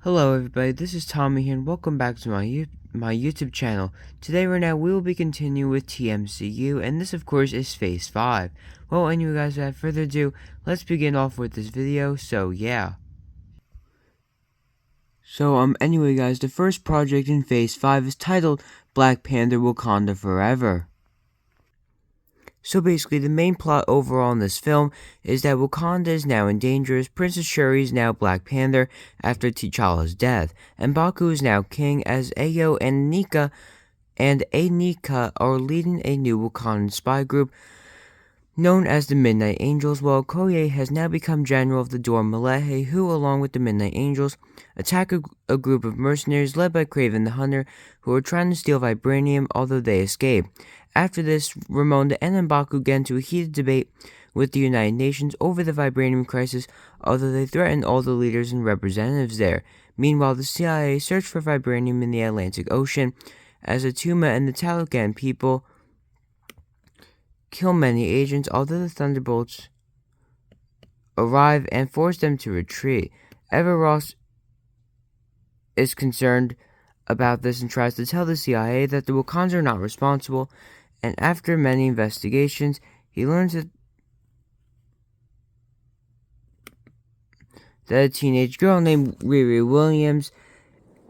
Hello everybody, this is Tommy here and welcome back to my YouTube channel. Today right now we will be continuing with TMCU and this of course is Phase 5. Well anyway guys, without further ado, let's begin off with this video, so yeah. Anyway guys, the first project in Phase 5 is titled Black Panther Wakanda Forever. So basically, the main plot overall in this film is that Wakanda is now in danger as Princess Shuri is now Black Panther after T'Challa's death, and Baku is now king as Ayo and Anika are leading a new Wakandan spy group known as the Midnight Angels, while Okoye has now become general of the Dora Milaje, who, along with the Midnight Angels, attack a group of mercenaries led by Kraven the Hunter, who are trying to steal vibranium, although they escape. After this, Ramonda and M'Baku get into a heated debate with the United Nations over the vibranium crisis, although they threaten all the leaders and representatives there. Meanwhile, the CIA search for vibranium in the Atlantic Ocean, as the Tuma and the Talocan people kill many agents, although the Thunderbolts arrive and force them to retreat. Ever Ross is concerned about this and tries to tell the CIA that the Wakandans are not responsible, and after many investigations, he learns that a teenage girl named Riri Williams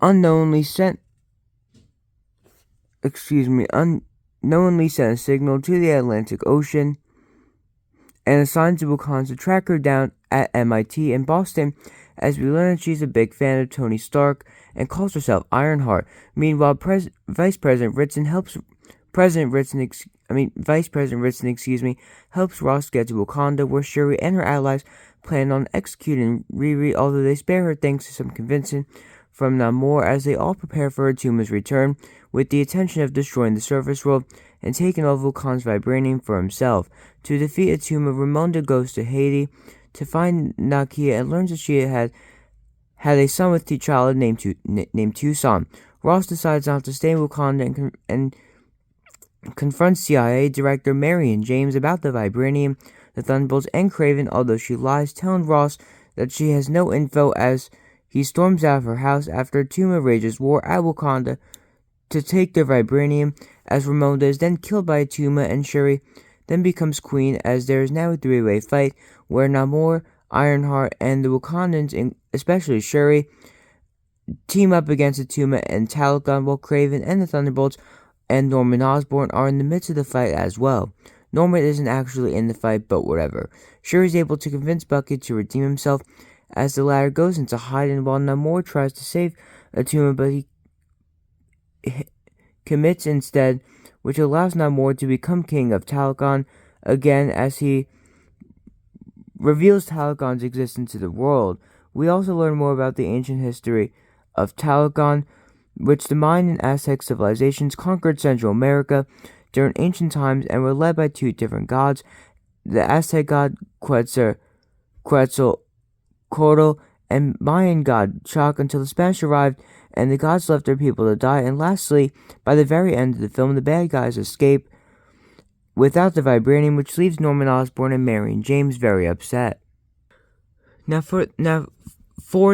unknowingly sent a signal to the Atlantic Ocean and assigned to Wakanda to track her down at MIT in Boston, as we learn that she's a big fan of Tony Stark and calls herself Ironheart. Meanwhile, Vice President Ritson helps Ross get to Wakanda, where Shuri and her allies plan on executing Riri, although they spare her thanks to some convincing from Namor as they all prepare for Atuma's return, with the intention of destroying the surface world and taking all Vulcan's vibranium for himself. To defeat Atuma, Ramonda goes to Haiti to find Nakia and learns that she had a son with T'Challa named Tucson. Ross decides not to stay in Wakanda and confronts CIA Director Marion James about the vibranium, the Thunderbolts, and Kraven, although she lies, telling Ross that she has no info as he storms out of her house after Atuma rages war at Wakanda to take their vibranium, as Ramonda is then killed by Atuma, and Shuri then becomes queen, as there is now a three-way fight where Namor, Ironheart, and the Wakandans, especially Shuri, team up against Atuma and Talocan, while Kraven and the Thunderbolts and Norman Osborn are in the midst of the fight as well. Norman isn't actually in the fight, but whatever. Shuri is able to convince Bucket to redeem himself, as the latter goes into hiding while Namor tries to save Atuma, but he commits instead, which allows Namor to become king of Talocan again, as he reveals Talocan's existence to the world. We also learn more about the ancient history of Talocan, which the Mayan and Aztec civilizations conquered Central America during ancient times and were led by two different gods, the Aztec god Quetzalcoatl and Mayan god Chak, until the Spanish arrived and the gods left their people to die. And lastly, by the very end of the film, the bad guys escape without the vibranium, which leaves Norman Osborn and Marion James very upset. Now for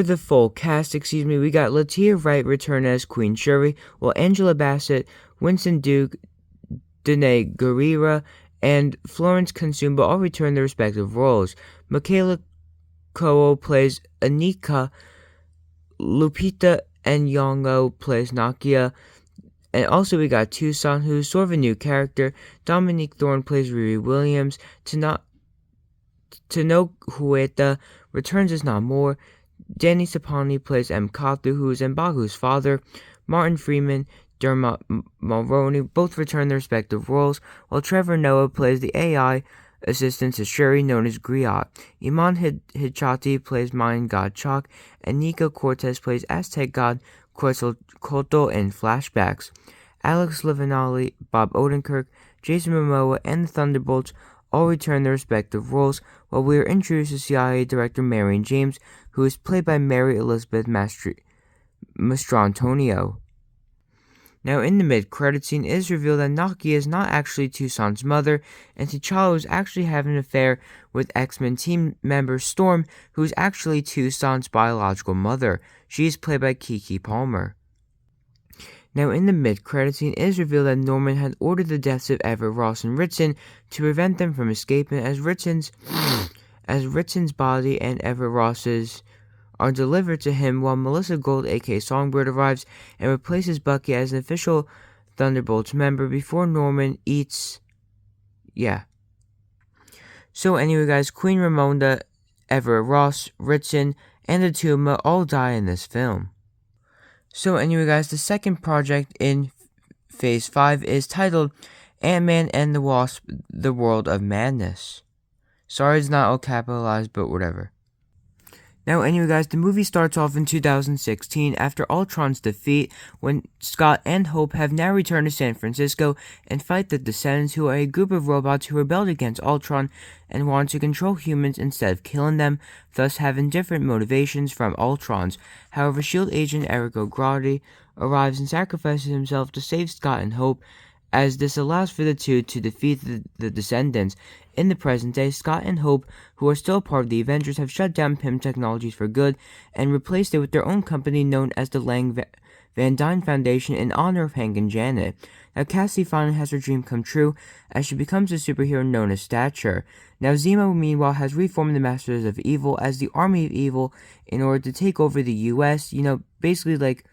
the full cast, we got Latia Wright return as Queen Shuri, while Angela Bassett, Winston Duke, Danae Gurira, and Florence Consumba all return their respective roles. Michaela Coel plays Anika, Lupita Nyong'o plays Nakia, and also we got Tucson, who's sort of a new character. Dominique Thorne plays Riri Williams. Tano Huerta returns as Namor. Danny Sapani plays M'Kathu, who is M'Baku's father. Martin Freeman, Dermot Mulroney both return their respective roles, while Trevor Noah plays the AI assistant to Shuri known as Griot. Iman Hichati plays Mayan god Chak, and Nico Cortez plays Aztec god Quetzalcoatl in flashbacks. Alex Livinali, Bob Odenkirk, Jason Momoa, and the Thunderbolts all return their respective roles, while we are introduced to CIA Director Marion James, who is played by Mary Elizabeth Mastrantonio. Now, in the mid-credit scene, it is revealed that Nakia is not actually Tucson's mother, and T'Challa was actually having an affair with X-Men team member Storm, who is actually Tucson's biological mother. She is played by Keke Palmer. Now, in the mid-credit scene, it is revealed that Norman had ordered the deaths of Everett Ross and Ritson to prevent them from escaping, as Ritson's body and Everett Ross's are delivered to him, while Melissa Gold, aka Songbird, arrives and replaces Bucky as an official Thunderbolts member before Norman eats. Yeah. So anyway, guys, Queen Ramonda, Everett Ross, Ritson, and Atuma all die in this film. So anyway, guys, the second project in Phase 5 is titled Ant-Man and the Wasp: The World of Madness. Sorry it's not all capitalized, but whatever. Now, anyway, guys, the movie starts off in 2016 after Ultron's defeat, when Scott and Hope have now returned to San Francisco and fight the Descendants, who are a group of robots who rebelled against Ultron and want to control humans instead of killing them, thus having different motivations from Ultron's. However, S.H.I.E.L.D. agent Eric O'Grady arrives and sacrifices himself to save Scott and Hope, as this allows for the two to defeat the Descendants. In the present day, Scott and Hope, who are still part of the Avengers, have shut down PIM Technologies for good and replaced it with their own company known as the Lang Van Dyne Foundation in honor of Hank and Janet. Now, Cassie finally has her dream come true as she becomes a superhero known as Stature. Now, Zemo, meanwhile, has reformed the Masters of Evil as the Army of Evil in order to take over the U.S., basically like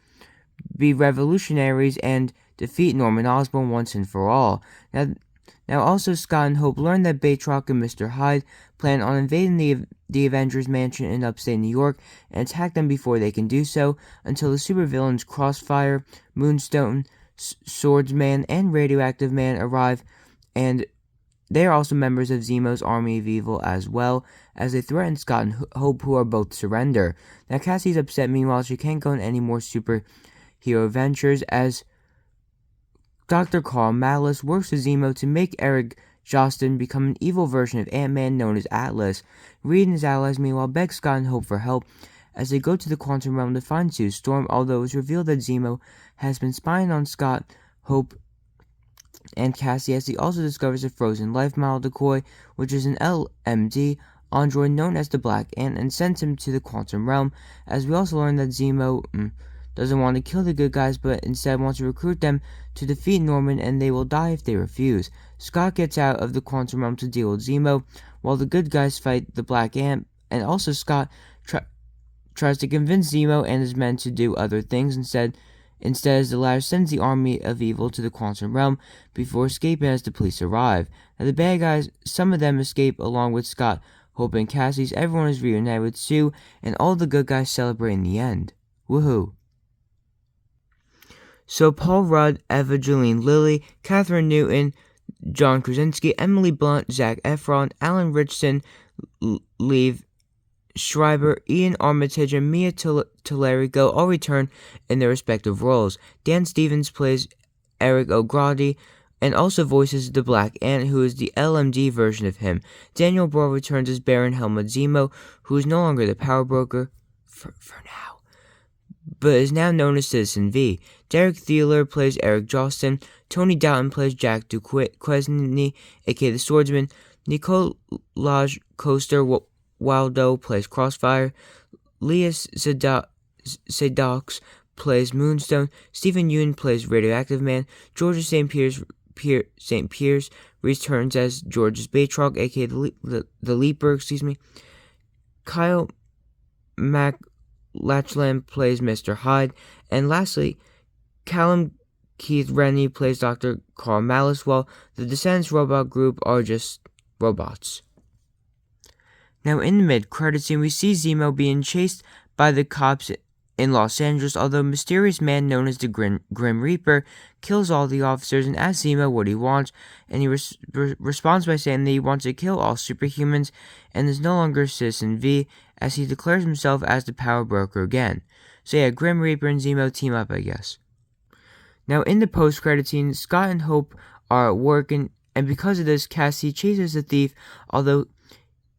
be revolutionaries and defeat Norman Osborn once and for all. Now also, Scott and Hope learn that Batroc and Mr. Hyde plan on invading the Avengers mansion in upstate New York and attack them before they can do so, until the supervillains Crossfire, Moonstone, Swordsman, and Radioactive Man arrive, and they are also members of Zemo's Army of Evil as well, as they threaten Scott and Hope, who are both surrender. Now, Cassie's upset. Meanwhile, she can't go on any more superhero adventures, as Dr. Carl Malice works with Zemo to make Eric Jostin become an evil version of Ant-Man known as Atlas. Reed and his allies, meanwhile, beg Scott and Hope for help as they go to the Quantum Realm to find Sue Storm, although it's revealed that Zemo has been spying on Scott, Hope, and Cassie, as he also discovers a frozen life model decoy, which is an LMD android known as the Black Ant, and sends him to the Quantum Realm, as we also learn that Zemo doesn't want to kill the good guys, but instead wants to recruit them to defeat Norman, and they will die if they refuse. Scott gets out of the Quantum Realm to deal with Zemo, while the good guys fight the Black Ant, and also Scott tries to convince Zemo and his men to do other things instead, as the latter sends the Army of Evil to the Quantum Realm before escaping as the police arrive. Now, the bad guys, some of them escape along with Scott, Hope, and Cassie's. Everyone is reunited with Sue, and all the good guys celebrate in the end. Woohoo! So Paul Rudd, Eva Jeline Lilly, Catherine Newton, John Krasinski, Emily Blunt, Zac Efron, Alan Ritchson, Liev Schreiber, Ian Armitage, and Mia Tallarico all return in their respective roles. Dan Stevens plays Eric O'Grady and also voices the Black Ant, who is the LMD version of him. Daniel Brawl returns as Baron Helmut Zemo, who is no longer the power broker, for now, but is now known as Citizen V. Derek Thieler plays Eric Jostin. Tony Dalton plays Jack Duquesne, aka the Swordsman. Nicolaj Coster-Waldau plays Crossfire. Leah Sedox plays Moonstone. Stephen Yeun plays Radioactive Man. Georgia St. Pierce returns as George's Batroc, aka the Leaper. Kyle MacLachlan plays Mr. Hyde. And lastly, Callum Keith Rennie plays Dr. Carl Malice, while the Descendants robot group are just robots. Now, in the mid-credit scene, we see Zemo being chased by the cops in Los Angeles, although a mysterious man known as the Grim Reaper kills all the officers and asks Zemo what he wants, and he responds by saying that he wants to kill all superhumans and is no longer Citizen V, as he declares himself as the power broker again. So yeah, Grim Reaper and Zemo team up, I guess. Now, in the post-credit scene, Scott and Hope are at work, and because of this, Cassie chases the thief, although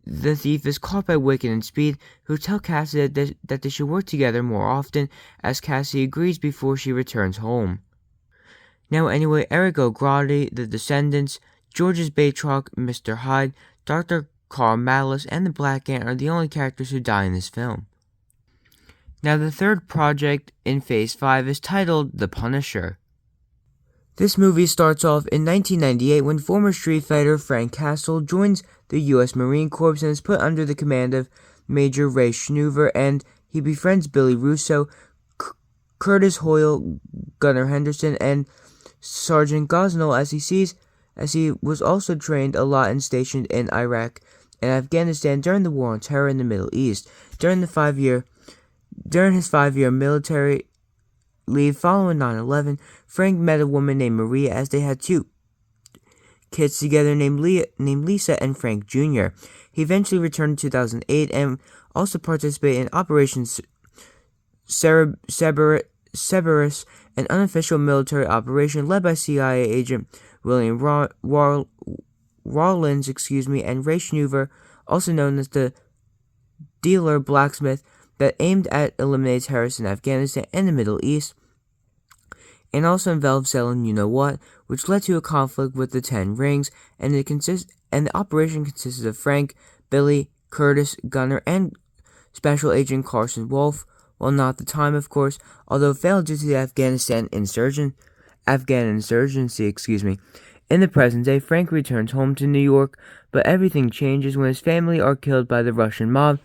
the thief is caught by Wiccan and Speed, who tell Cassie that they should work together more often, as Cassie agrees before she returns home. Now anyway, Eric O'Grady, The Descendants, George's Batroc, Mr. Hyde, Dr. Carl Malice, and the Black Ant are the only characters who die in this film. Now the third project in Phase 5 is titled The Punisher. This movie starts off in 1998 when former Street Fighter Frank Castle joins the U.S. Marine Corps and is put under the command of Major Ray Schnoover, and he befriends Billy Russo, Curtis Hoyle, Gunnar Henderson, and Sergeant Gosnell as he was also trained a lot and stationed in Iraq and Afghanistan during the War on Terror in the Middle East. During his 5-year military leave following 9/11, Frank met a woman named Maria as they had 2 kids together named Lisa and Frank Jr. He eventually returned in 2008 and also participated in Operation Cerberus, an unofficial military operation led by CIA agent William Rawlins, and Ray Schnoover, also known as the dealer blacksmith, that aimed at eliminating terrorists in Afghanistan and the Middle East, and also involved selling you-know-what, which led to a conflict with the 10 Rings, and the operation consisted of Frank, Billy, Curtis, Gunnar, and Special Agent Carson Wolf. Well, not at the time, of course, although failed due to the Afghan insurgency. In the present day, Frank returns home to New York, but everything changes when his family are killed by the Russian mob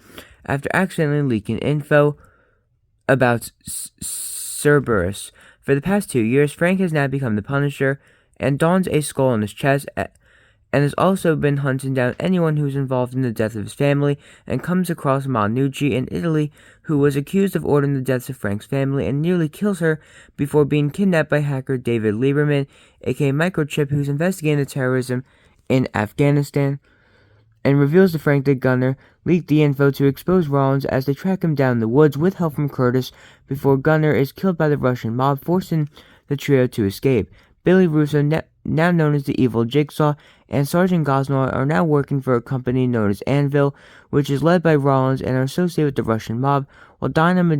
after accidentally leaking info about Cerberus. For the past 2 years, Frank has now become the Punisher and dons a skull on his chest, and has also been hunting down anyone who's involved in the death of his family, and comes across Manucci in Italy, who was accused of ordering the deaths of Frank's family and nearly kills her before being kidnapped by hacker David Lieberman, aka Microchip, who's investigating the terrorism in Afghanistan, and reveals to Frank that Gunnar leaked the info to expose Rollins as they track him down in the woods with help from Curtis before Gunnar is killed by the Russian mob, forcing the trio to escape. Billy Russo, now known as the Evil Jigsaw, and Sergeant Gosnell are now working for a company known as Anvil, which is led by Rollins and are associated with the Russian mob, while Dinah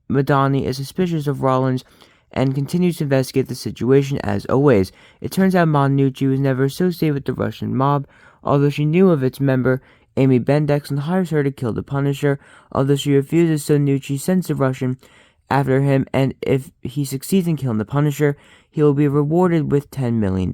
Madani is suspicious of Rollins and continues to investigate the situation as always. It turns out Manucci was never associated with the Russian mob, although she knew of its member, Amy Bendix, and hires her to kill the Punisher. Although she refuses, so Nucci sends the Russian after him, and if he succeeds in killing the Punisher, he will be rewarded with $10 million.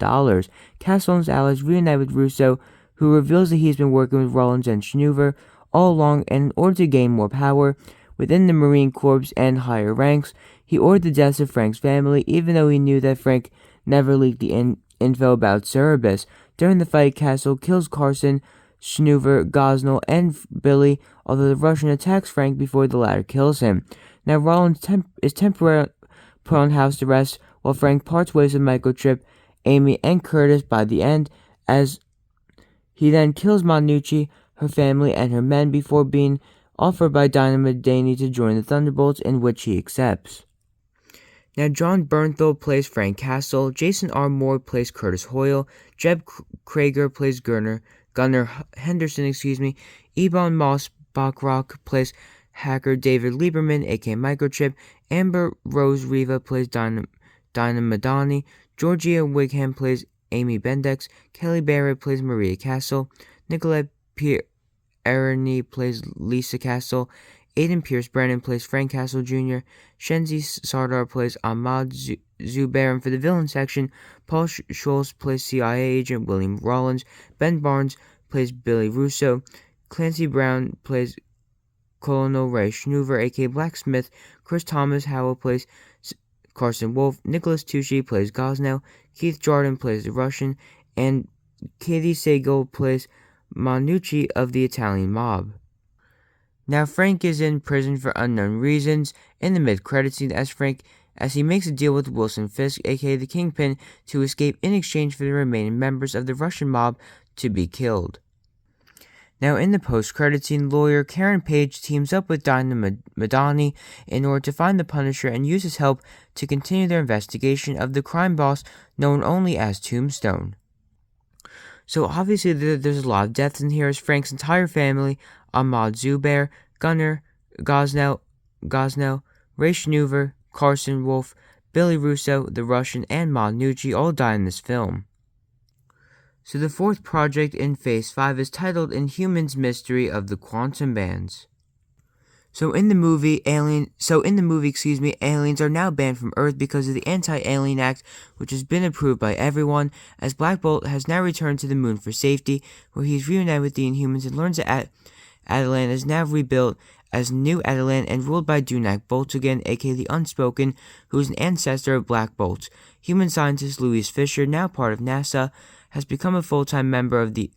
Castle and his allies reunite with Russo, who reveals that he's been working with Rollins and Schnoover all along, and in order to gain more power within the Marine Corps and higher ranks, he ordered the deaths of Frank's family, even though he knew that Frank never leaked the info about Cerberus. During the fight, Castle kills Carson, Schnoover, Gosnell, and Billy, although the Russian attacks Frank before the latter kills him. Now Rollins is temporarily put on house arrest, while Frank parts ways with Microchip, Amy, and Curtis by the end, as he then kills Manucci, her family, and her men before being offered by Dinah Madani to join the Thunderbolts, in which he accepts. Now John Bernthal plays Frank Castle, Jason R. Moore plays Curtis Hoyle, Jeb Krager plays Gunnar Henderson, Ebon Moss Bachrock plays hacker David Lieberman, aka Microchip, Amber Rose Riva plays Dinah Madani, Georgia Wigham plays Amy Bendix, Kelly Barrett plays Maria Castle, Nicolette Pierini plays Lisa Castle, Aidan Pierce Brennan plays Frank Castle Jr., Shenzi Sardar plays Ahmad Zubair, and for the villain section, Paul Schultz plays CIA agent William Rollins, Ben Barnes plays Billy Russo, Clancy Brown plays Colonel Ray Schnoover, aka Blacksmith, Chris Thomas Howell plays Carson Wolf, Nicholas Tucci plays Gosnell, Keith Jordan plays the Russian, and Katie Sagal plays Manucci of the Italian mob. Now Frank is in prison for unknown reasons in the mid-credit scene as he makes a deal with Wilson Fisk, aka the Kingpin, to escape in exchange for the remaining members of the Russian mob to be killed. Now in the post-credit scene, lawyer Karen Page teams up with Dinah Madani in order to find the Punisher and use his help to continue their investigation of the crime boss known only as Tombstone. So obviously there's a lot of deaths in here as Frank's entire family, Ahmad Zubair, Gunnar, Gosnell, Ray Schnoover, Carson Wolf, Billy Russo, the Russian, and Ma Nucci all die in this film. So the fourth project in Phase 5 is titled Inhumans Mystery of the Quantum Bands. So in the movie, aliens are now banned from Earth because of the Anti-Alien Act, which has been approved by everyone, as Black Bolt has now returned to the moon for safety, where he is reunited with the Inhumans and learns that Attilan is now rebuilt as New Attilan and ruled by Dunak Boltigan, aka the Unspoken, who is an ancestor of Black Bolt. Human scientist Louise Fisher, now part of NASA, has become a full-time member of the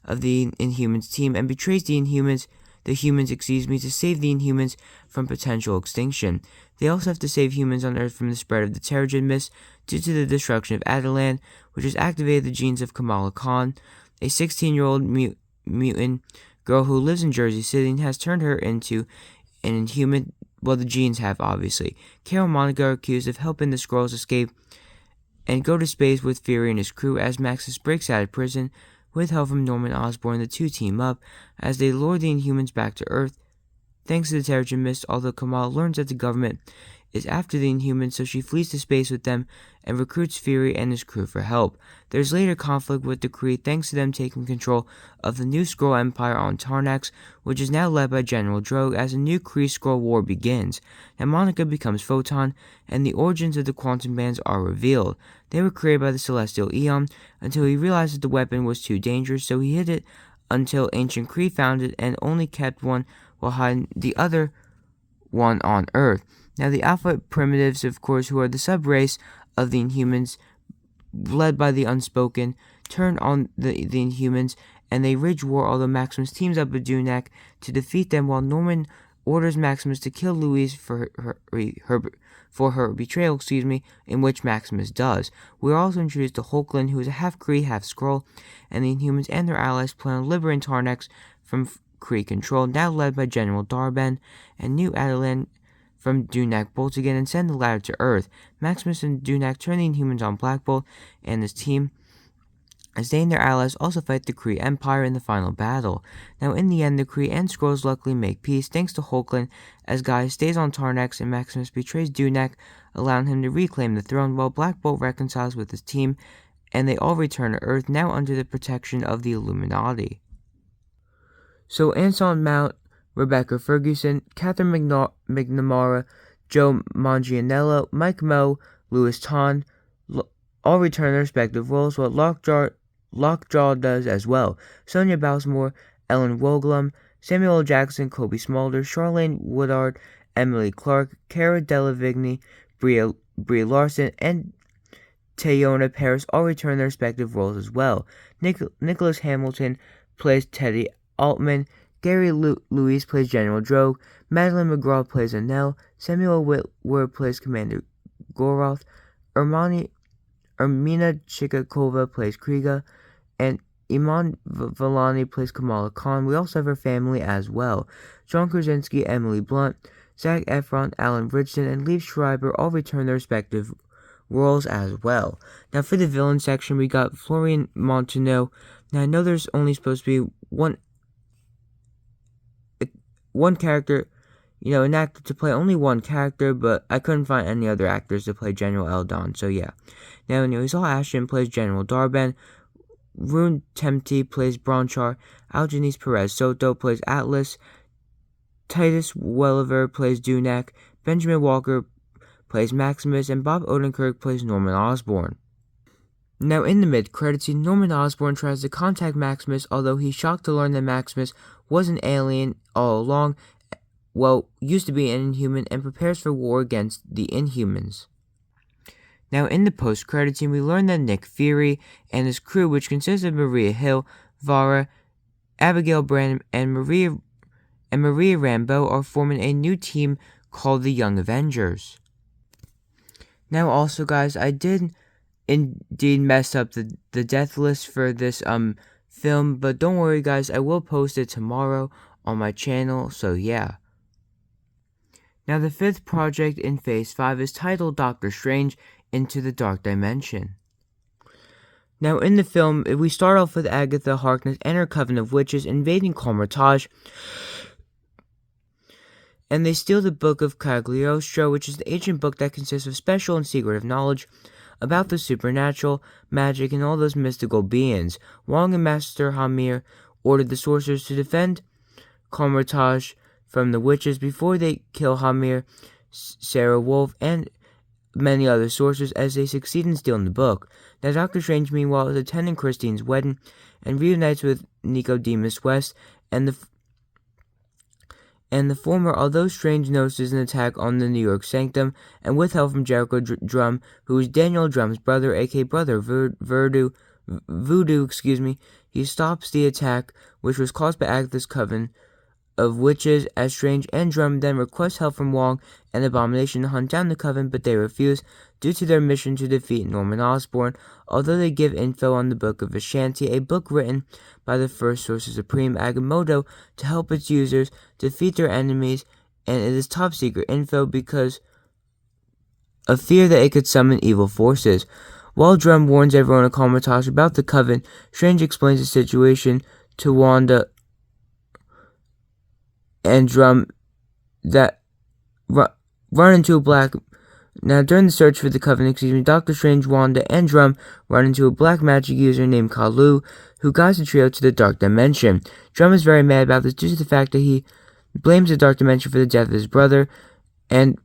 Inhumans team and betrays the humans, to save the Inhumans from potential extinction. They also have to save humans on Earth from the spread of the Terrigen Mist due to the destruction of Attilan, which has activated the genes of Kamala Khan, a 16-year-old mutant girl who lives in Jersey City and has turned her into an Inhuman. Well, the genes have, obviously. Carol and Monica are accused of helping the Skrulls escape and go to space with Fury and his crew as Maximus breaks out of prison. With help from Norman Osborn, the two team up as they lure the Inhumans back to Earth. Thanks to the Terrigen Mist, although Kamala learns that the government is after the Inhumans, so she flees to space with them and recruits Fury and his crew for help. There's later conflict with the Kree thanks to them taking control of the new Skrull Empire on Tarnax, which is now led by General Drogue as a new Kree-Skrull war begins. Now Monica becomes Photon, and the origins of the quantum bands are revealed. They were created by the Celestial Eon until he realized that the weapon was too dangerous, so he hid it until ancient Kree found it and only kept one while hiding the other one on Earth. Now the Alpha Primitives, of course, who are the sub-race of the Inhumans, led by the Unspoken, turn on the Inhumans, and they wage war, although Maximus teams up with Dunak to defeat them, while Norman orders Maximus to kill Louise for her betrayal, in which Maximus does. We are also introduced to Hulkling, who is a half Kree, half Skrull, and the Inhumans and their allies plan on liberating Tarnax from Kree control, now led by General Darben, and New Attilan from Dunak Boltigan, and send the latter to Earth. Maximus and Dunak turn the Inhumans on Black Bolt and his team, as they and their allies also fight the Kree Empire in the final battle. Now in the end, the Kree and Skrulls luckily make peace thanks to Hulkling, as Guy stays on Tarnax and Maximus betrays Dunak, allowing him to reclaim the throne, while Black Bolt reconciles with his team, and they all return to Earth, now under the protection of the Illuminati. So Anson Mount, Rebecca Ferguson, Catherine McNamara, Joe Manganiello, Mike Moe, Louis Ton all return their respective roles, while Lockjaw does as well. Sonia Balsamore, Ellen Woglum, Samuel L. Jackson, Kobe Smulders, Charlene Woodard, Emily Clark, Cara Delevingne, Brie Larson, and Teyona Paris all return their respective roles as well. Nicholas Hamilton plays Teddy Altman, Gary Louise plays General Drogue, Madeline McGraw plays Anel, Samuel Whitwer plays Commander Goroth, Ermina Chikakova plays Kriega, and Iman Vellani plays Kamala Khan. We also have her family as well. John Krasinski, Emily Blunt, Zac Efron, Alan Ridgeon, and Liev Schreiber all return their respective roles as well. Now for the villain section, we got Florian Montenot. Now I know there's only supposed to be one character, an actor to play only one character, but I couldn't find any other actors to play General Eldon, so yeah. Now, Saul Ashton plays General Darben, Rune Temte plays Bronchar, Algenis Perez Soto plays Atlas, Titus Welliver plays Dunak, Benjamin Walker plays Maximus, and Bob Odenkirk plays Norman Osborn. Now, in the mid-credits scene, Norman Osborn tries to contact Maximus, although he's shocked to learn that Maximus was an alien all along, used to be an Inhuman, and prepares for war against the Inhumans. Now, in the post-credits scene, we learn that Nick Fury and his crew, which consists of Maria Hill, Vara, Abigail Brand, and Maria Rambeau, are forming a new team called the Young Avengers. Now, also, guys, I did indeed mess up the death list for this film, but don't worry, guys, I will post it tomorrow on my channel, so yeah. Now, the fifth project in Phase 5 is titled Doctor Strange Into the Dark Dimension. Now, in the film, we start off with Agatha Harkness and her coven of witches invading Kamar-Taj and they steal the Book of Cagliostro, which is the ancient book that consists of special and secretive knowledge about the supernatural, magic, and all those mystical beings. Wong and Master Hamir ordered the sorcerers to defend Kamar-Taj from the witches before they kill Hamir, Sarah Wolf, and many other sorcerers as they succeed in stealing the book. Now Doctor Strange, meanwhile, is attending Christine's wedding and reunites with Nicodemus West and the former, although Strange notices an attack on the New York Sanctum, and with help from Jericho Drum, who is Daniel Drum's brother, aka Brother Voodoo, he stops the attack, which was caused by Agatha's coven of witches, as Strange and Drum then request help from Wong and Abomination to hunt down the coven, but they refuse due to their mission to defeat Norman Osborn, although they give info on the Book of Ashanti, a book written by the First Sorcerer Supreme Agamotto to help its users defeat their enemies, and it is top secret info because of fear that it could summon evil forces. While Drum warns everyone at Kamar-Taj about the coven, Strange explains the situation to Wanda and Drum that run into a black... Now, during the search for the coven, Doctor Strange, Wanda, and Drum run into a black magic user named Kalu, who guides the trio to the Dark Dimension. Drum is very mad about this due to the fact that he blames the Dark Dimension for the death of his brother, and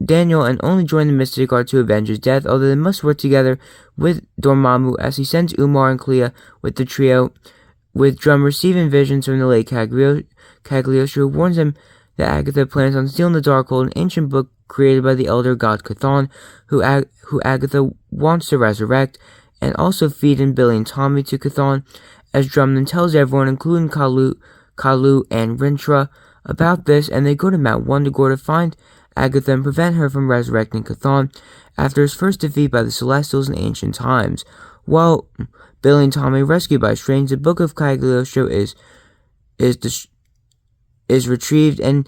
Daniel, and only join the Mystic Guard to avenge his death, although they must work together with Dormammu as he sends Umar and Clea with the trio, with Drum receiving visions from the late Cagliostro, who warns him that Agatha plans on stealing the Darkhold, an ancient book created by the elder god Chthon, who Agatha wants to resurrect, and also feed in Billy and Tommy to Chthon, as Drum then tells everyone, including Kalu and Rintra, about this, and they go to Mount Wundagore to find Agatha and prevent her from resurrecting Chthon after his first defeat by the Celestials in ancient times. While Billy and Tommy, rescued by Strange, the Book of Cagliostro is retrieved and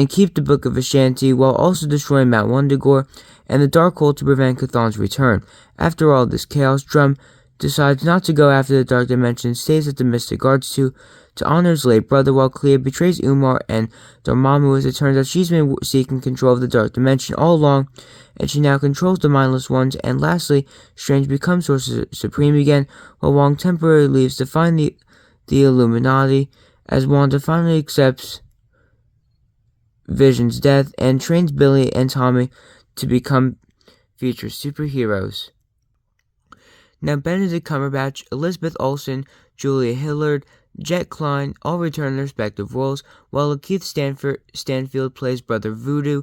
keep the Book of Ashanti, while also destroying Mount Wundagore and the Darkhold to prevent Chthon's return. After all this chaos, Drum decides not to go after the Dark Dimension, stays at the Mystic Guards to honor his late brother, while Clea betrays Umar and Dormammu, as it turns out she's been seeking control of the Dark Dimension all along, and she now controls the Mindless Ones. And lastly, Strange becomes Sorcerer Supreme again, while Wong temporarily leaves to find the Illuminati, as Wanda finally accepts Vision's death and trains Billy and Tommy to become future superheroes. Now, Benedict Cumberbatch, Elizabeth Olsen, Julia Hillard, Jet Klein all return their respective roles, while Lakeith Stanfield plays Brother Voodoo,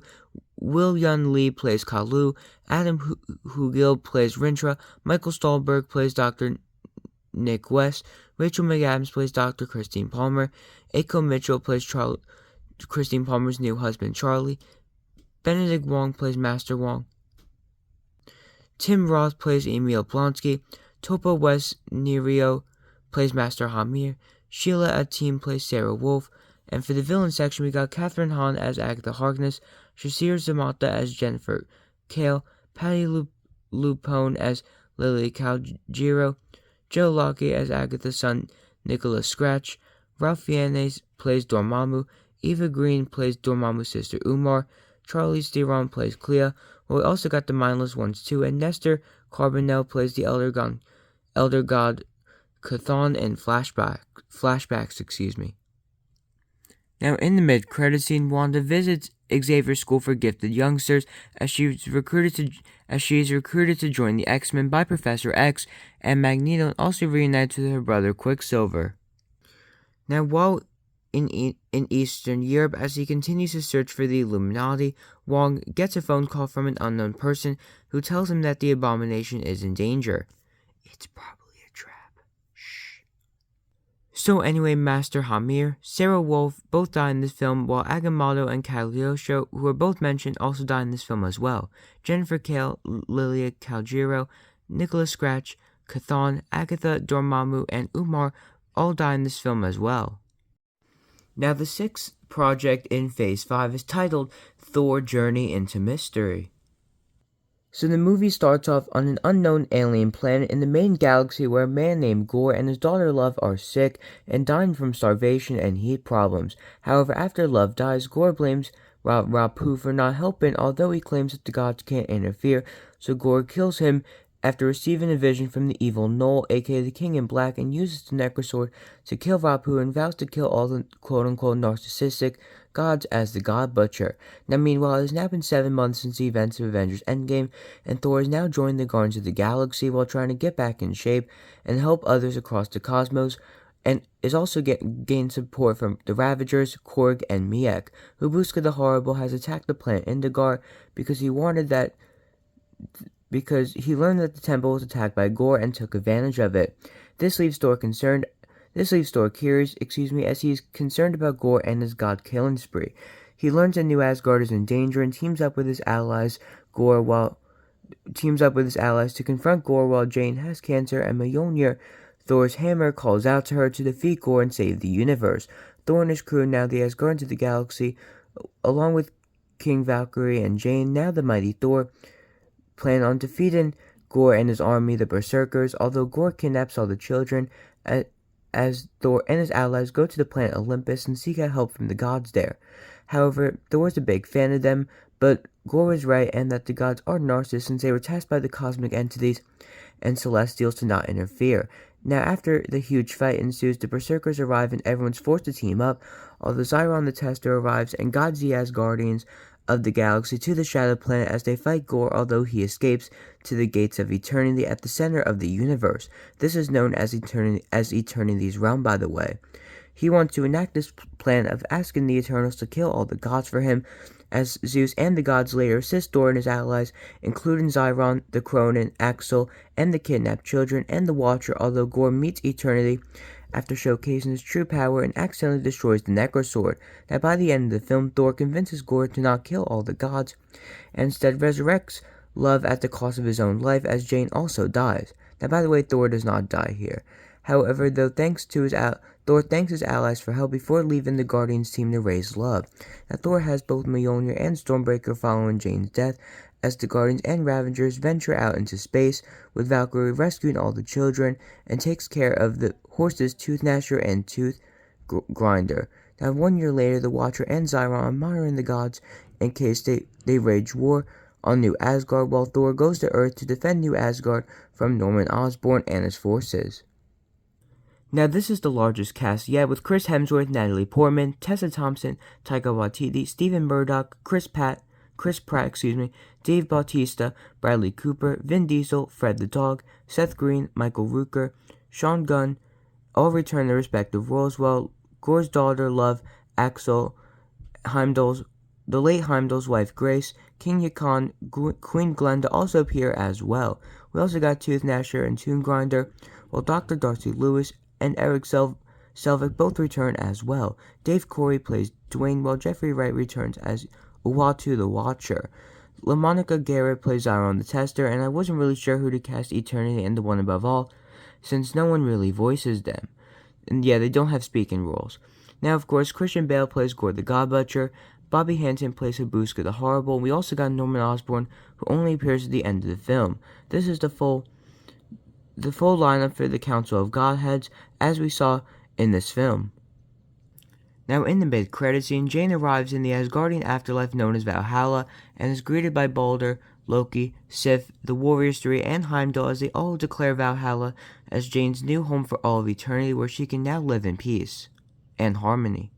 Will Yun Lee plays Kalu, Adam Hugill plays Rintra, Michael Stahlberg plays Dr. Nick West, Rachel McAdams plays Dr. Christine Palmer, Aiko Mitchell plays Christine Palmer's new husband Charlie, Benedict Wong plays Master Wong, Tim Roth plays Emil Blonsky, Topa West Nerio plays Master Hamir, Sheila Atim plays Sarah Wolf, and for the villain section we got Catherine Hahn as Agatha Harkness, Shasir Zamata as Jennifer Kale, Patty Lupone as Lily Calgero, Joe Lockey as Agatha's son Nicholas Scratch, Ralph Fiennes plays Dormammu, Eva Green plays Dormammu's sister Umar, Charlie Theron plays Clea, we also got the Mindless Ones too, and Nestor Carbonell plays the Elder God Chthon in flashbacks. Now, in the mid-credit scene, Wanda visits Xavier's School for Gifted Youngsters as she is recruited to join the X-Men by Professor X and Magneto, and also reunites with her brother Quicksilver. Now, while in Eastern Europe, as he continues to search for the Illuminati, Wong gets a phone call from an unknown person who tells him that the Abomination is in danger. It's probably a trap. Shh. So anyway, Master Hamir, Sarah Wolf both die in this film, while Agamotto and Cagliostro, who are both mentioned, also die in this film as well. Jennifer Kale, Lilia Calgero, Nicholas Scratch, Chthon, Agatha, Dormammu, and Umar all die in this film as well. Now, the sixth project in Phase 5 is titled Thor: Journey into Mystery. So the movie starts off on an unknown alien planet in the main galaxy where a man named Gore and his daughter Love are sick and dying from starvation and heat problems. However, after Love dies, Gore blames Rapu for not helping, although he claims that the gods can't interfere, so Gore kills him after receiving a vision from the evil Null, aka the King in Black, and uses the Necrosword to kill Rapu and vows to kill all the quote-unquote narcissistic gods as the God Butcher. Now meanwhile, it has now been 7 months since the events of Avengers Endgame, and Thor has now joined the Guardians of the Galaxy while trying to get back in shape and help others across the cosmos, and is also gained support from the Ravagers, Korg, and Miek. Hubuska the Horrible has attacked the planet Indigar because he learned that the temple was attacked by Gore and took advantage of it. This leaves Thor curious, as he is concerned about Gore and his god-killing spree. He learns that New Asgard is in danger and teams up with his allies to confront Gore while Jane has cancer, and Mjolnir, Thor's hammer, calls out to her to defeat Gore and save the universe. Thor and his crew, now the Asgardians of the Galaxy, along with King Valkyrie and Jane, now the mighty Thor, plan on defeating Gore and his army, the Berserkers, although Gore kidnaps all the children, as Thor and his allies go to the planet Olympus and seek out help from the gods there. However, Thor is a big fan of them, but Gore was right, and that the gods are narcissists since they were tasked by the cosmic entities and Celestials to not interfere. Now, after the huge fight ensues, the Berserkers arrive and everyone's forced to team up, although Xiron the Tester arrives and guides the Asgardians of the galaxy to the Shadow Planet as they fight Gore, although he escapes to the Gates of Eternity at the center of the universe. This is known as Eternity's realm, by the way. He wants to enact this plan of asking the Eternals to kill all the gods for him, as Zeus and the gods later assist Thor and his allies, including Xiron, the Cronin, Axel, and the kidnapped children, and the Watcher, although Gore meets Eternity after showcasing his true power and accidentally destroys the Necrosword. Now by the end of the film, Thor convinces Gore to not kill all the gods, and instead resurrects Love at the cost of his own life, as Jane also dies. Now by the way, Thor does not die here. However, Thor thanks his allies for help before leaving the Guardians team to raise Love. Now Thor has both Mjolnir and Stormbreaker following Jane's death, as the Guardians and Ravagers venture out into space, with Valkyrie rescuing all the children, and takes care of the horses Tooth Gnasher and Tooth Grinder. Now 1 year later, the Watcher and Xiron are monitoring the gods in case they wage war on New Asgard, while Thor goes to Earth to defend New Asgard from Norman Osborn and his forces. Now this is the largest cast yet, with Chris Hemsworth, Natalie Portman, Tessa Thompson, Taika Waititi, Stephen Murdoch, Chris Pratt, Dave Bautista, Bradley Cooper, Vin Diesel, Fred the Dog, Seth Green, Michael Rooker, Sean Gunn, all return their respective roles, while Gore's daughter Love, Axel, the late Heimdall's wife Grace, King Yakan, Queen Glenda also appear as well. We also got Tooth Gnasher and Tune Grinder, while Dr. Darcy Lewis and Eric Selvig both return as well. Dave Corey plays Dwayne, while Jeffrey Wright returns as Uatu the Watcher. LaMonica Garrett plays Xiron the Tester, and I wasn't really sure who to cast Eternity and the One Above All, since no one really voices them. And yeah, they don't have speaking roles. Now, of course, Christian Bale plays Gore the God Butcher, Bobby Hansen plays Hubuska the Horrible, and we also got Norman Osborn, who only appears at the end of the film. This is the full lineup for the Council of Godheads, as we saw in this film. Now in the mid-credit scene, Jane arrives in the Asgardian afterlife known as Valhalla, and is greeted by Balder, Loki, Sif, the Warriors 3, and Heimdall, as they all declare Valhalla as Jane's new home for all of eternity, where she can now live in peace and harmony.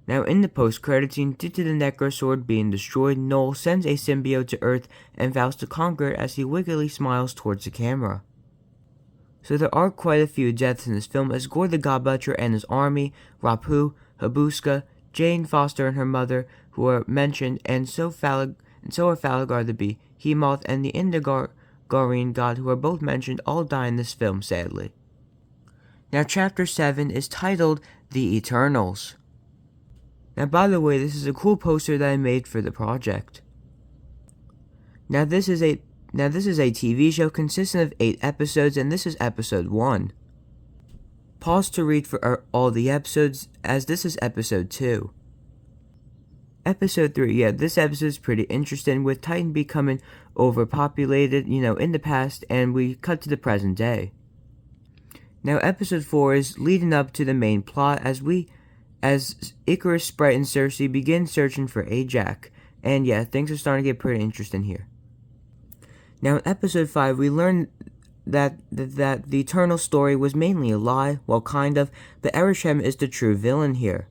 Now in the post-credit scene, due to the Necrosword being destroyed, Null sends a symbiote to Earth and vows to conquer it as he wickedly smiles towards the camera. So there are quite a few deaths in this film, as Gore the God Butcher and his army, Rapu, Hubuska, Jane Foster and her mother, who are mentioned, and so are Falagar the Behemoth and the Indagarian god, who are both mentioned, all die in this film, sadly. Now Chapter 7 is titled The Eternals. Now by the way, this is a cool poster that I made for the project. Now this is a TV show consisting of 8 episodes, and this is episode 1. Pause to read for all the episodes, as this is episode 2. Episode 3, yeah, this episode is pretty interesting with Titan becoming overpopulated, in the past, and we cut to the present day. Now, episode 4 is leading up to the main plot as Icarus, Sprite, and Cersei begin searching for Ajax. And yeah, things are starting to get pretty interesting here. Now, in episode 5, we learn that the Eternal story was mainly a lie, well, kind of, but Arishem is the true villain here.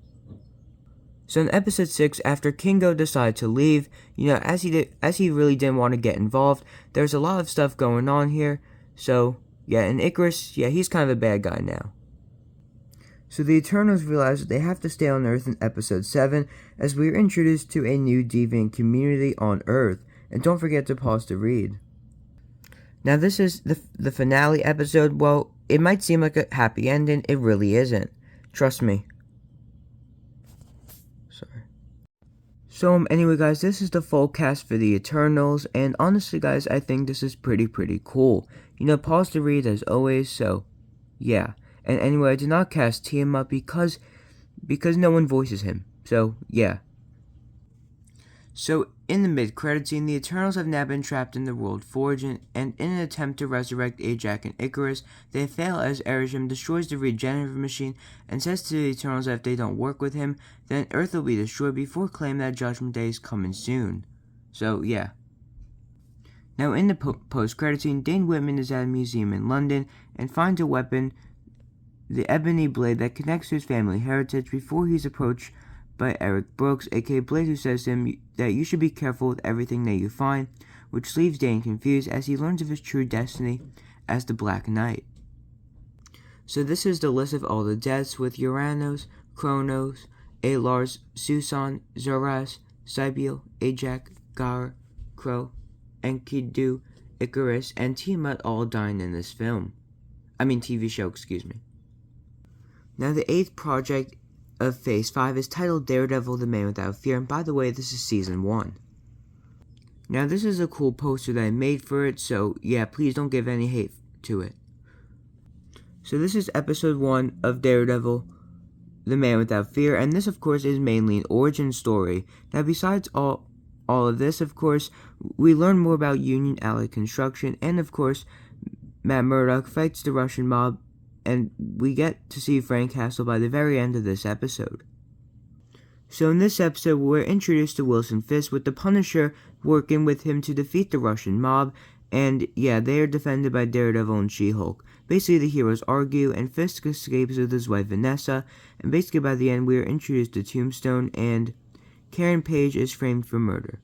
So in episode 6, after Kingo decided to leave, as he really didn't want to get involved, there's a lot of stuff going on here. So yeah, and Icarus, yeah, he's kind of a bad guy now. So the Eternals realize that they have to stay on Earth in episode 7, as we are introduced to a new deviant community on Earth. And don't forget to pause to read. Now this is the finale episode. Well, it might seem like a happy ending, it really isn't. Trust me. So anyway guys, this is the full cast for the Eternals, and honestly guys, I think this is pretty cool. Pause to read as always, so yeah. And anyway, I did not cast Tiamat because no one voices him, so yeah. So in the mid-credit scene, the Eternals have now been trapped in the world Forge, and in an attempt to resurrect Ajax and Icarus, they fail as Arishem destroys the regenerative machine and says to the Eternals that if they don't work with him, then Earth will be destroyed before claiming that Judgment Day is coming soon. So yeah. Now in the post-credit scene, Dane Whitman is at a museum in London and finds a weapon, the ebony blade that connects to his family heritage, before he's approached by Eric Brooks, aka Blade, who says to him that you should be careful with everything that you find, which leaves Dane confused as he learns of his true destiny as the Black Knight. So this is the list of all the deaths, with Uranos, Kronos, Alars, Susan, Zoras, Sibyl, Ajax, Gar, Crow, Enkidu, Icarus, and Tiamat all dying in this TV show, excuse me. Now the 8th project of Phase 5 is titled Daredevil, the Man Without Fear, and by the way, this is Season 1. Now this is a cool poster that I made for it, so yeah, please don't give any hate to it. So this is episode 1 of Daredevil, the Man Without Fear, and this of course is mainly an origin story. Now besides all of this, of course, we learn more about Union Allied construction, and of course, Matt Murdock fights the Russian mob, and we get to see Frank Castle by the very end of this episode. So in this episode, we're introduced to Wilson Fisk, with the Punisher working with him to defeat the Russian mob, and yeah, they are defended by Daredevil and She-Hulk. Basically, the heroes argue, and Fisk escapes with his wife Vanessa, and basically by the end, we are introduced to Tombstone, and Karen Page is framed for murder.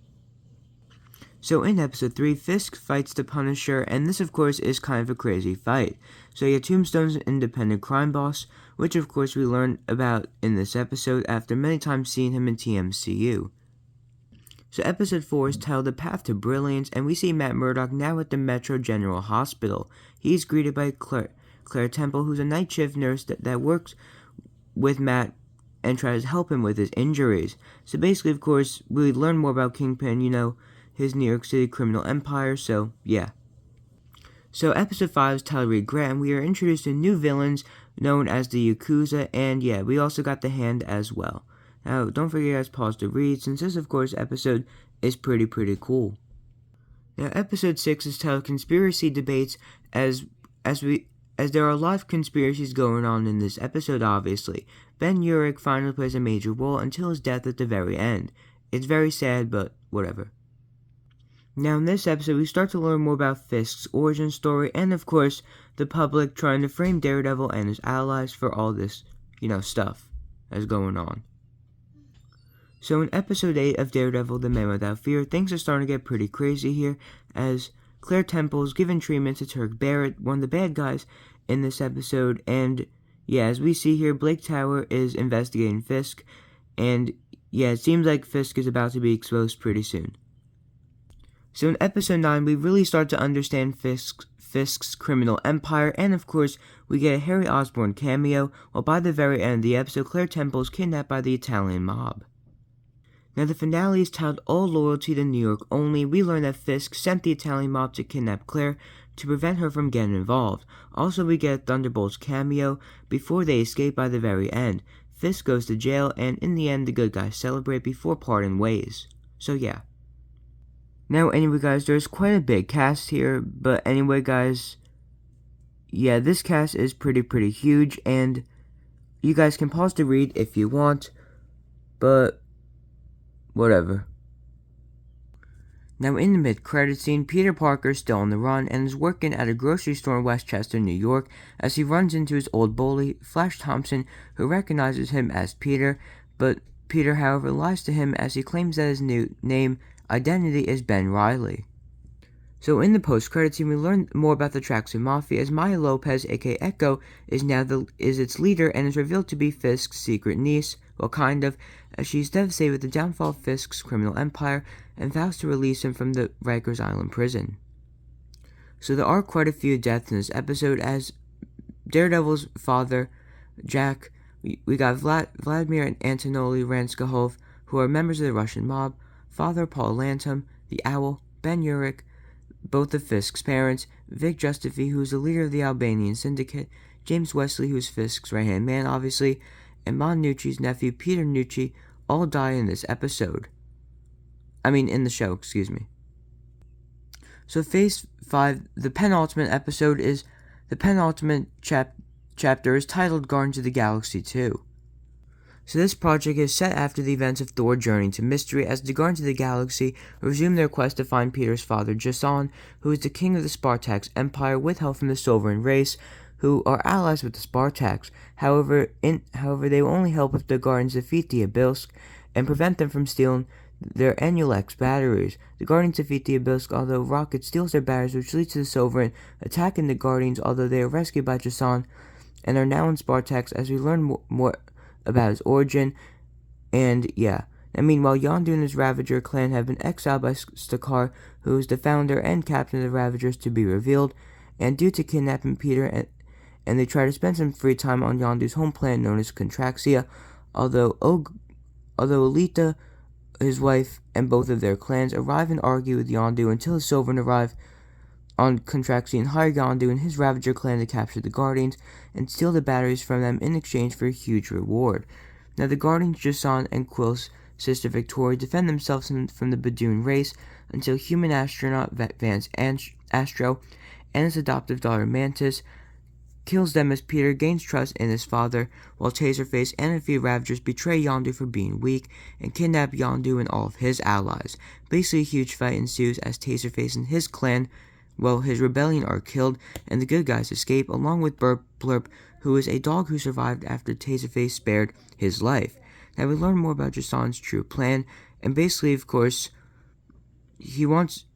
So in episode 3, Fisk fights the Punisher, and this of course is kind of a crazy fight. So yeah, Tombstone's an independent crime boss, which of course we learn about in this episode after many times seeing him in TMCU. So episode 4 is titled The Path to Brilliance, and we see Matt Murdock now at the Metro General Hospital. He's greeted by Claire Temple, who's a night shift nurse that works with Matt and tries to help him with his injuries. So basically, of course, we learn more about Kingpin, his New York City criminal empire, so yeah. So episode 5 is titled Regret, and we are introduced to new villains known as the Yakuza, and yeah, we also got the Hand as well. Now, don't forget guys, pause to read, since this of course episode is pretty cool. Now episode 6 is titled Conspiracy Debates, as there are a lot of conspiracies going on in this episode obviously. Ben Urich finally plays a major role until his death at the very end. It's very sad, but whatever. Now in this episode, we start to learn more about Fisk's origin story, and of course, the public trying to frame Daredevil and his allies for all this, stuff that's going on. So in episode 8 of Daredevil, the Man Without Fear, things are starting to get pretty crazy here, as Claire Temple is given treatment to Turk Barrett, one of the bad guys in this episode, and yeah, as we see here, Blake Tower is investigating Fisk, and yeah, it seems like Fisk is about to be exposed pretty soon. So in episode 9, we really start to understand Fisk's criminal empire, and of course, we get a Harry Osborn cameo, while by the very end of the episode, Claire Temple is kidnapped by the Italian mob. Now the finale is titled All Loyalty to New York Only. We learn that Fisk sent the Italian mob to kidnap Claire to prevent her from getting involved. Also, we get Thunderbolt's cameo before they escape by the very end. Fisk goes to jail, and in the end, the good guys celebrate before parting ways. So yeah. Now, anyway, guys, there's quite a big cast here, but anyway, guys, yeah, this cast is pretty huge, and you guys can pause to read if you want, but whatever. Now, in the mid-credit scene, Peter Parker is still on the run and is working at a grocery store in Westchester, New York, as he runs into his old bully, Flash Thompson, who recognizes him as Peter, but Peter, however, lies to him as he claims that his new identity is Ben Reilly. So in the post-credit scene, we learn more about the Tracksuit Mafia, as Maya Lopez, aka Echo, is its leader and is revealed to be Fisk's secret niece, well, kind of, as she's devastated with the downfall of Fisk's criminal empire and vows to release him from the Rikers Island prison. So there are quite a few deaths in this episode, as Daredevil's father, Jack, we got Vladimir and Anatoly Ranskahov, who are members of the Russian mob, Father Paul Lantom, the Owl, Ben Urich, both of Fisk's parents, Vic Justifi, who is the leader of the Albanian Syndicate, James Wesley, who is Fisk's right-hand man, obviously, and Mon Nucci's nephew, Peter Nucci, all die in this episode. In the show, excuse me. So Phase 5, the penultimate episode is, the penultimate chapter is titled Guardians of the Galaxy 2. So this project is set after the events of Thor Journey to Mystery, as the Guardians of the Galaxy resume their quest to find Peter's father, Jason, who is the king of the Spartax Empire with help from the Sovereign race, who are allies with the Spartax. However, they will only help if the Guardians defeat the Abilsk and prevent them from stealing their Enulex batteries. The Guardians defeat the Abilsk, although Rocket steals their batteries, which leads to the Sovereign attacking the Guardians, although they are rescued by Jason and are now in Spartax, as we learn more about his origin. And yeah. And meanwhile, Yondu and his Ravager clan have been exiled by Stakar, who is the founder and captain of the Ravagers, to be revealed, and due to kidnapping Peter, and they try to spend some free time on Yondu's home planet known as Contraxia, although Alita, his wife, and both of their clans arrive and argue with Yondu until his Sovereign arrive on Contraxia and hire Yondu and his Ravager clan to capture the Guardians and steal the batteries from them in exchange for a huge reward. Now the Guardians, Jason and Quill's sister Victoria, defend themselves from the Badoon race until human astronaut Vance Astro and his adoptive daughter Mantis kills them, as Peter gains trust in his father, while Taserface and a few Ravagers betray Yondu for being weak and kidnap Yondu and all of his allies. Basically, a huge fight ensues as Taserface and his clan, his rebellion, are killed, and the good guys escape, along with Blurp, who is a dog who survived after Taserface spared his life. Now we learn more about Jason's true plan, and basically, of course, he wants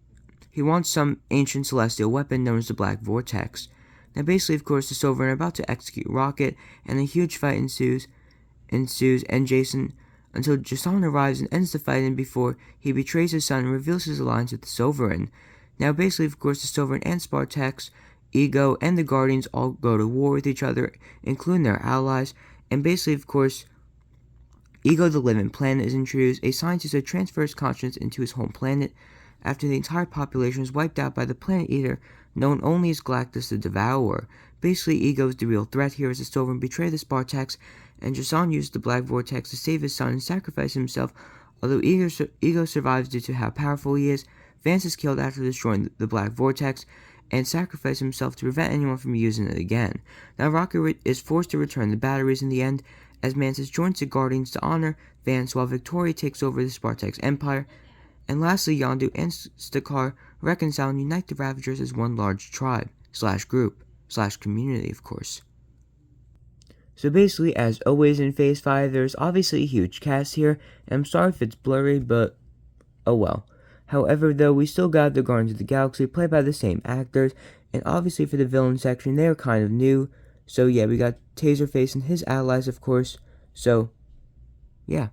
some ancient celestial weapon known as the Black Vortex. Now basically, of course, the Sovereign are about to execute Rocket, and a huge fight ensues, and until Jason arrives and ends the fight, and before he betrays his son and reveals his alliance with the Sovereign. Now basically, of course, the Sovereign and Spartax, Ego, and the Guardians all go to war with each other, including their allies, and basically, of course, Ego the Living Planet is introduced, a scientist who transfers conscience into his home planet after the entire population is wiped out by the Planet Eater, known only as Galactus the Devourer. Basically, Ego is the real threat here, as the Sovereign betray the Spartax, and Jason used the Black Vortex to save his son and sacrifice himself. Although Ego survives due to how powerful he is, Vance is killed after destroying the Black Vortex, and sacrificed himself to prevent anyone from using it again. Now Rocket is forced to return the batteries in the end, as Mantis joins the Guardians to honor Vance, while Victoria takes over the Spartax Empire. And lastly, Yondu and Stakar reconcile and unite the Ravagers as one large tribe, /group, /community, of course. So basically, as always in Phase 5, there's obviously a huge cast here, and I'm sorry if it's blurry, but oh well. However, though, we still got the Guardians of the Galaxy played by the same actors, and obviously for the villain section, they are kind of new. So yeah, we got Taserface and his allies, of course. So, yeah.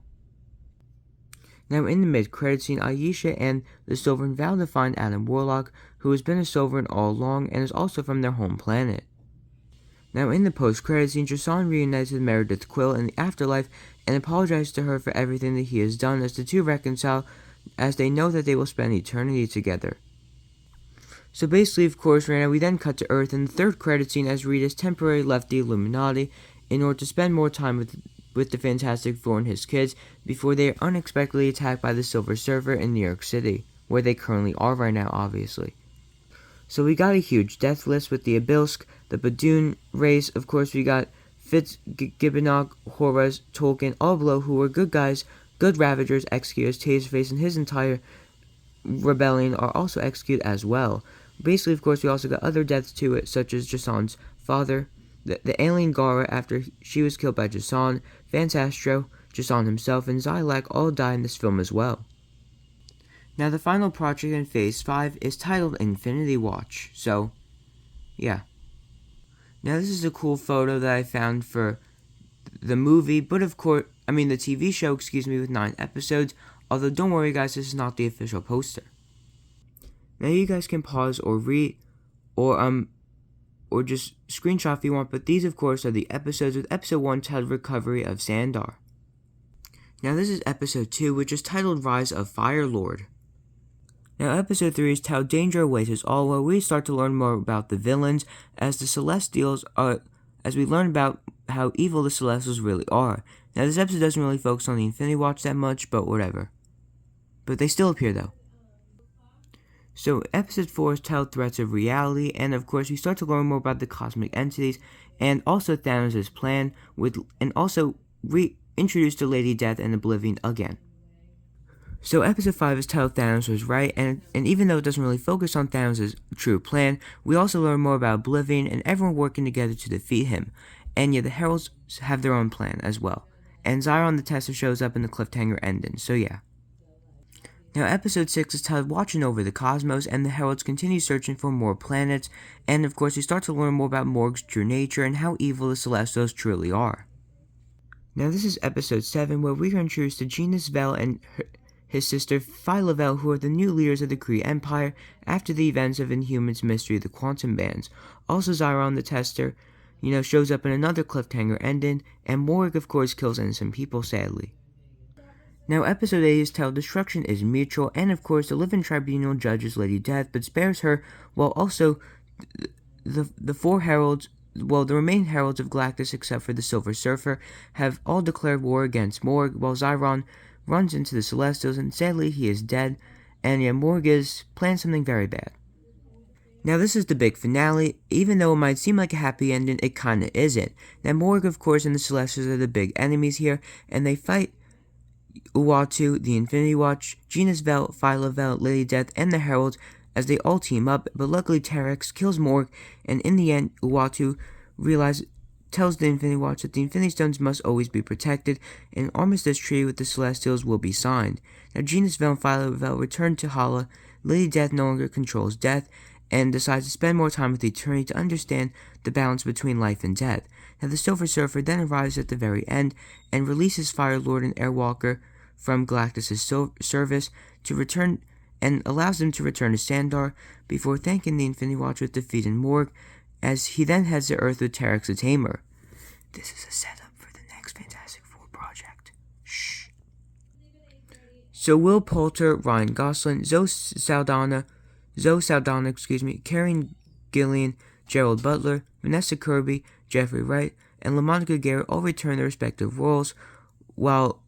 Now in the mid-credit scene, Ayesha and the Sovereign vow to find Adam Warlock, who has been a Sovereign all along and is also from their home planet. Now in the post-credit scene, Jason reunites with Meredith Quill in the afterlife and apologizes to her for everything that he has done, as the two reconcile, as they know that they will spend eternity together. So basically, of course, right now we then cut to Earth in the third credit scene, as Rita's temporarily left the Illuminati in order to spend more time with with the Fantastic Four and his kids before they are unexpectedly attacked by the Silver Surfer in New York City, where they currently are right now, obviously. So we got a huge death list with the Abilsk, the Badoon race, of course we got Fitzgibbon, Horus, Tolkien, all below, who were good guys, good Ravagers, executed as Taserface and his entire rebellion are also executed as well. Basically, of course, we also got other deaths to it, such as Jason's father, the alien Gara after she was killed by Jason, Fantastro, Jason himself, and Xylac all die in this film as well. Now, the final project in Phase 5 is titled Infinity Watch, so, yeah. Now, this is a cool photo that I found for the movie, but of course, the TV show, with 9 episodes, although don't worry guys, this is not the official poster. Now you guys can pause or read, or just screenshot if you want, but these of course are the episodes, with episode 1 titled Recovery of Xandar. Now this is episode 2, which is titled Rise of Firelord. Now episode 3 is titled Danger Awaits Us All, where we start to learn more about the villains, as the Celestials are, as we learn about how evil the Celestials really are. Now this episode doesn't really focus on the Infinity Watch that much, but whatever. But they still appear though. So episode 4 is titled Threats of Reality, and of course we start to learn more about the cosmic entities, and also Thanos' plan, and also reintroduce to Lady Death and Oblivion again. So episode 5 is titled Thanos Was Right, and even though it doesn't really focus on Thanos' true plan, we also learn more about Oblivion and everyone working together to defeat him. And yeah, the Heralds have their own plan as well. And Zyron the Tester shows up in the cliffhanger ending, so yeah. Now episode 6 is titled Watching Over the Cosmos, and the Heralds continue searching for more planets, and of course we start to learn more about Morg's true nature and how evil the Celestials truly are. Now this is episode 7, where we are introduced to Genus Vel and his sister Phyla-Vell, who are the new leaders of the Kree Empire after the events of Inhumans' Mystery of the Quantum Bands. Also Zyron the Tester, shows up in another cliffhanger ending, and Morg of course kills innocent people, sadly. Now episode 8 is titled Destruction is Mutual, and of course the Living Tribunal judges Lady Death, but spares her, while also the 4 heralds, well, the remaining heralds of Galactus except for the Silver Surfer, have all declared war against Morg, while Zyron runs into the Celestials, and sadly he is dead, and Morg is planning something very bad. Now this is the big finale. Even though it might seem like a happy ending, it kinda isn't. Now Morg of course and the Celestials are the big enemies here, and they fight Uatu, the Infinity Watch, Genus Vel, Phyla-Vell, Lady Death, and the Heralds as they all team up, but luckily Terex kills Morg, and in the end Uatu tells the Infinity Watch that the Infinity Stones must always be protected, and an armistice treaty with the Celestials will be signed. Now Genus Vel and Phyla-Vell return to Hala. Lady Death no longer controls death, and decides to spend more time with the Eternity to understand the balance between life and death. Now the Silver Surfer then arrives at the very end, and releases Firelord and Airwalker from Galactus' service to return, and allows them to return to Xandar, before thanking the Infinity Watch with defeating Morg, as he then heads to Earth with Terex the Tamer. This is a setup for the next Fantastic Four project. Shh. So Will Poulter, Ryan Gosling, Zoe Saldana, Karen Gillian, Gerald Butler, Vanessa Kirby, Jeffrey Wright, and LaMonica Garrett all return their respective roles, while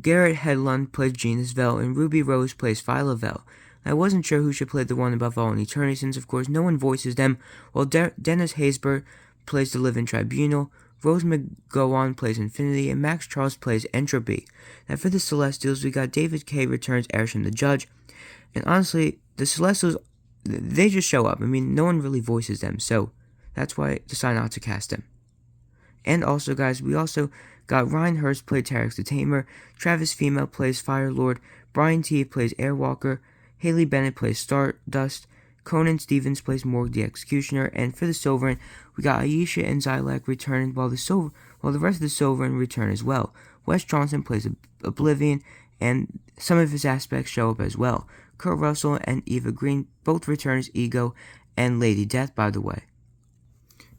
Garrett Hedlund plays Genus Vel and Ruby Rose plays Phyla-Vell. I wasn't sure who should play the one above all in Eternity, since of course no one voices them, while Dennis Haysbert plays the Living Tribunal, Rose McGowan plays Infinity, and Max Charles plays Entropy. Now for the Celestials, we got David Kay returns Arishem the Judge, and honestly, the Celestials, they just show up. No one really voices them, so that's why I decided not to cast them. And also, guys, we also got Ryan Hurst play Terex the Tamer, Travis Female plays Firelord, Brian T plays Airwalker, Haley Bennett plays Stardust, Conan Stevens plays Morg the Executioner, and for the Sovereign, we got Aisha and Xylac returning, while the rest of the Sovereign return as well. Wes Johnson plays Oblivion, and some of his aspects show up as well. Kurt Russell and Eva Green both return as Ego and Lady Death, by the way.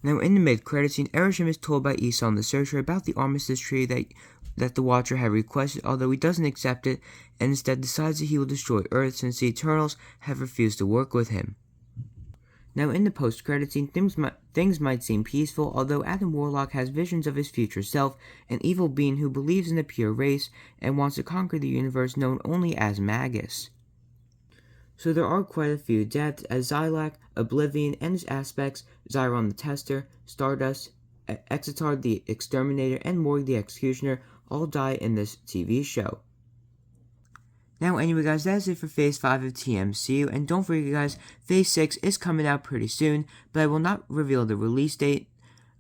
Now, in the mid-credits scene, Arishem is told by Esau the Searcher about the armistice treaty that the Watcher had requested, although he doesn't accept it, and instead decides that he will destroy Earth since the Eternals have refused to work with him. Now, in the post-credit scene, things might seem peaceful, although Adam Warlock has visions of his future self, an evil being who believes in the pure race and wants to conquer the universe known only as Magus. So there are quite a few deaths, as Xylac, Oblivion, and his aspects, Zyron the Tester, Stardust, Exitar the Exterminator, and Morg the Executioner all die in this TV show. Now, anyway, guys, that is it for Phase 5 of TMCU, and don't forget, guys, Phase 6 is coming out pretty soon, but I will not reveal the release date.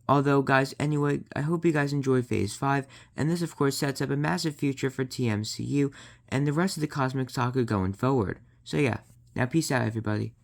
Although, guys, anyway, I hope you guys enjoy Phase 5, and this, of course, sets up a massive future for TMCU and the rest of the Cosmic Saga going forward. So, yeah, now peace out, everybody.